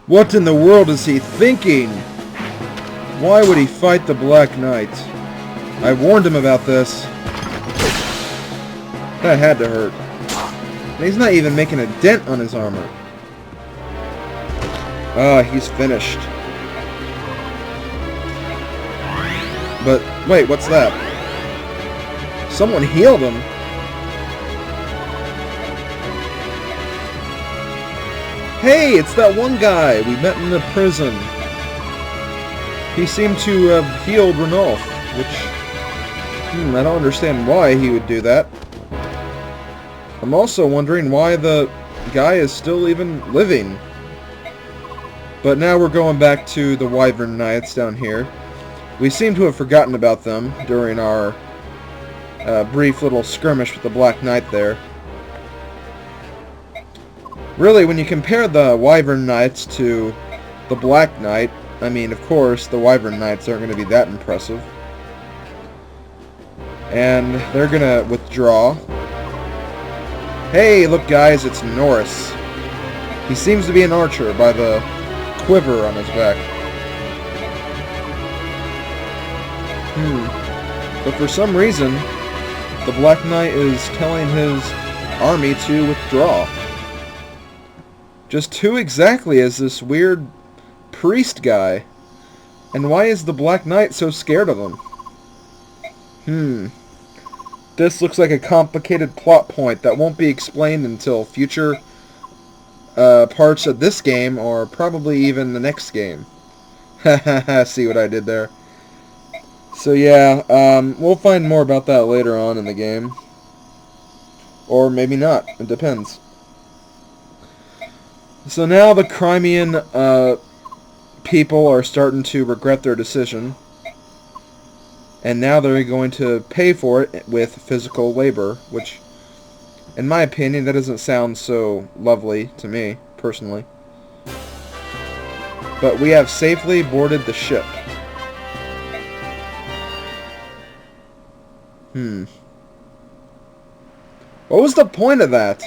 What in the world is he thinking? Why would he fight the Black Knight? I warned him about this. That had to hurt. And he's not even making a dent on his armor. Ah, he's finished. But, wait, what's that? Someone healed him. Hey, it's that one guy we met in the prison. He seemed to have healed Ranulf, which, I don't understand why he would do that. I'm also wondering why the guy is still even living. But now we're going back to the Wyvern Knights down here. We seem to have forgotten about them during our brief little skirmish with the Black Knight there. Really, when you compare the Wyvern Knights to the Black Knight, I mean, of course, the Wyvern Knights aren't going to be that impressive. And they're going to withdraw. Hey, look guys, it's Norris. He seems to be an archer by the quiver on his back. But for some reason, the Black Knight is telling his army to withdraw. Just who exactly is this weird priest guy? And why is the Black Knight so scared of him? This looks like a complicated plot point that won't be explained until future parts of this game, or probably even the next game. Hahaha, see what I did there? So yeah, we'll find more about that later on in the game. Or maybe not, it depends. So now the Crimean people are starting to regret their decision. And now they're going to pay for it with physical labor, which, in my opinion, that doesn't sound so lovely to me, personally. But we have safely boarded the ship. What was the point of that?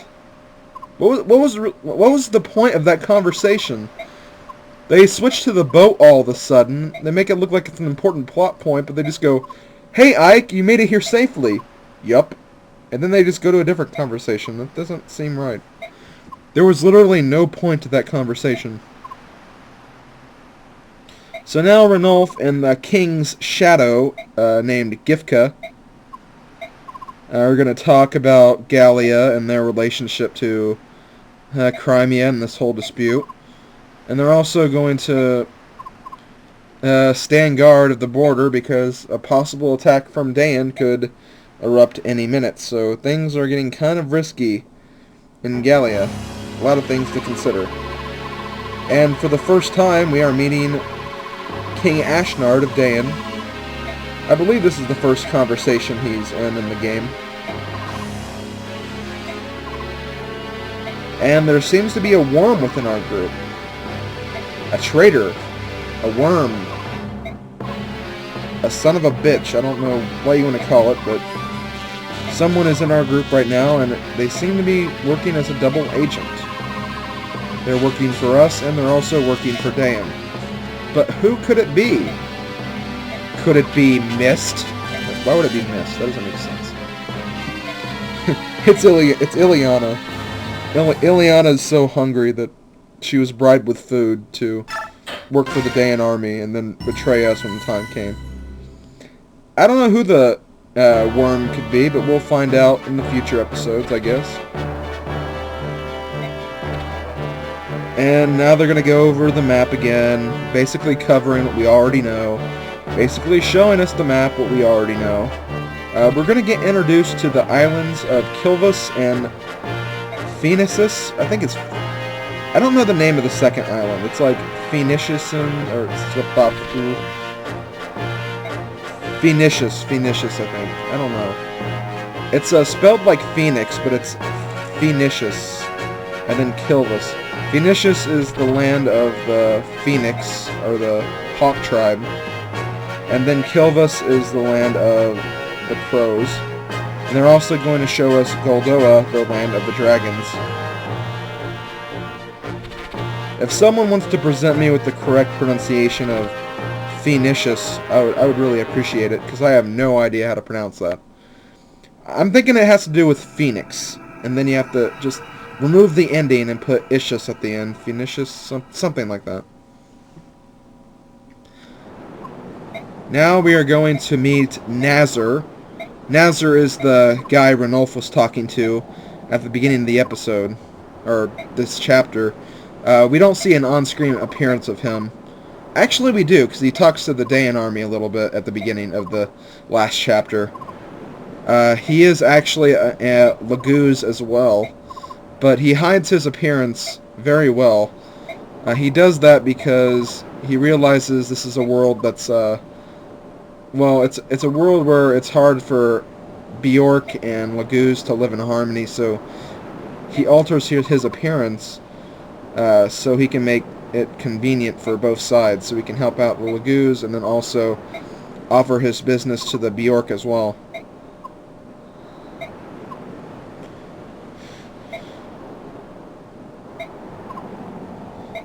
What was the point of that conversation? They switch to the boat all of a sudden. They make it look like it's an important plot point, but they just go, "Hey Ike, you made it here safely." Yup. And then they just go to a different conversation. That doesn't seem right. There was literally no point to that conversation. So now Ranulf and the King's Shadow, named Gifka, are going to talk about Gallia and their relationship to Crimea and this whole dispute. And they're also going to stand guard at the border because a possible attack from Dan could erupt any minute. So things are getting kind of risky in Gallia. A lot of things to consider. And for the first time, we are meeting King Ashnard of Dan. I believe this is the first conversation he's in the game. And there seems to be a worm within our group. A traitor. A worm. A son of a bitch. I don't know what you want to call it, but someone is in our group right now, and they seem to be working as a double agent. They're working for us, and they're also working for Dan. But who could it be? Could it be Mist? Why would it be Mist? That doesn't make sense. It's Ileana. Ileana is so hungry that she was bribed with food to work for the Dan army and then betray us when the time came. I don't know who the worm could be, but we'll find out in the future episodes, I guess. And now they're going to go over the map again, basically covering what we already know, basically showing us the map, what we already know. We're going to get introduced to the islands of Kilvus and Phoenicis. I think it's... I don't know the name of the second island. It's like Phoenician, or Phoenicius, I think. I don't know. It's spelled like Phoenix, but it's Phoenicius, and then Kilvus. Phoenicius is the land of the Phoenix, or the Hawk tribe, and then Kilvus is the land of the Crows. And they're also going to show us Goldoa, the land of the dragons. If someone wants to present me with the correct pronunciation of Phoenicius, I would really appreciate it, because I have no idea how to pronounce that. I'm thinking it has to do with Phoenix, and then you have to just remove the ending and put Ishus at the end. Phoenicius, something like that. Now we are going to meet Nazar. Nazar is the guy Ranulf was talking to at the beginning of the episode, or this chapter. We don't see an on-screen appearance of him. Actually, we do, because he talks to the Dayan army a little bit at the beginning of the last chapter. He is actually a Laguz as well, but he hides his appearance very well. He does that because he realizes this is a world that's, well, it's a world where it's hard for Bjork and Laguz to live in harmony, so he alters his appearance so he can make it convenient for both sides, so he can help out the Laguz and then also offer his business to the Bjork as well.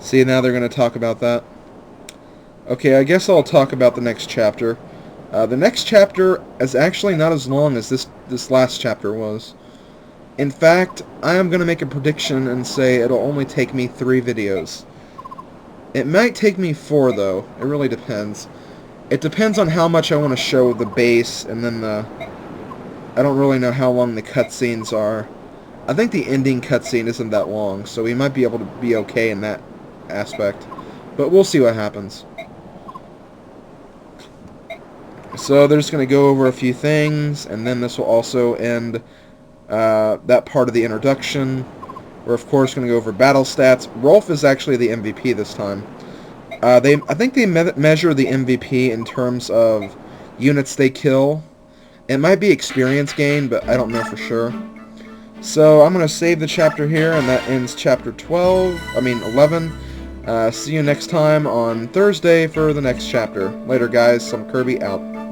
See, now they're going to talk about that. Okay, I guess I'll talk about the next chapter. The next chapter is actually not as long as this last chapter was. In fact, I am going to make a prediction and say it'll only take me 3 videos. It might take me 4, though. It really depends. It depends on how much I want to show the base, and then I don't really know how long the cutscenes are. I think the ending cutscene isn't that long, so we might be able to be okay in that aspect. But we'll see what happens. So they're just going to go over a few things, and then this will also end that part of the introduction. We're of course going to go over battle stats. Rolf is actually the MVP this time. I think they measure the MVP in terms of units they kill. It might be experience gain, but I don't know for sure. So I'm going to save the chapter here, and that ends chapter 11. See you next time on Thursday for the next chapter. Later, guys. SlimKirby out.